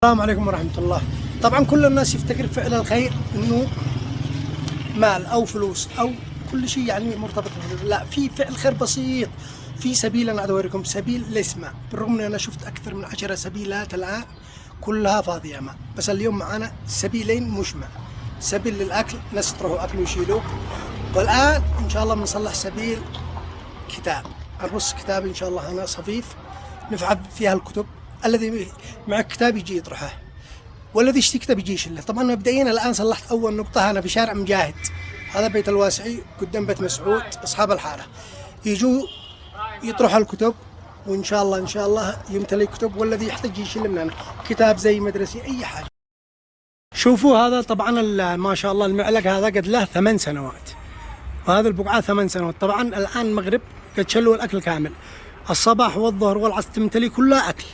السلام عليكم ورحمة الله. طبعا كل الناس يفتكر فعل الخير انه مال او فلوس او كل شيء يعني مرتبط بالخير. لا، في فعل خير بسيط، في سبيل. انا اوريكم سبيل الاسماء، بالرغم اني انا شفت اكثر من 10 سبيلات الان كلها فاضية ماء، بس اليوم معنا سبيلين مجمع. سبيل للاكل، ناس تروحوا اكل ويشيلوه، والان ان شاء الله بنصلح سبيل كتاب. نرص كتاب ان شاء الله هنا صفيف نفعل فيها الكتب. الذي مع الكتاب يجي يطرحه، والذي يشتري كتاب يجي يشيله. طبعا مبدئيا الان صلحت اول نقطه هنا في شارع مجاهد، هذا بيت الواسعي قدام بيت مسعود اصحاب الحاره، يجوا يطرحوا الكتب، وان شاء الله ان شاء الله يمتلي كتب، والذي يحتاج يشيل من هنا كتاب زي مدرسي اي حاجه. شوفوا هذا طبعا ما شاء الله المعلق هذا قد له 8 سنوات، وهذا البقعه 8 سنوات. طبعا الان المغرب قد شلوا الاكل كامل، الصباح والظهر والعصر تمتلي كلها اكل،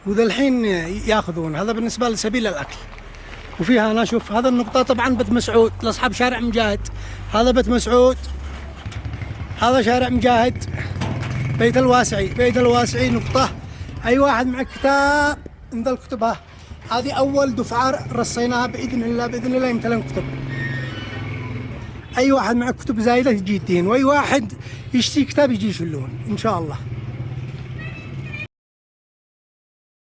وذا الحين ياخذون. هذا بالنسبه لسبيل الاكل. وفيها انا اشوف هذا النقطه طبعا بيت مسعود لاصحاب شارع مجاهد، هذا بيت مسعود، هذا شارع مجاهد، بيت الواسعي. بيت الواسعي نقطه، اي واحد معك كتاب عند الكتب. هذه اول دفعه رصيناها باذن الله، باذن الله يمتلئ كتب. اي واحد معك كتب زايده يجي يدين، واي واحد يشتري كتاب يجي يشلون ان شاء الله.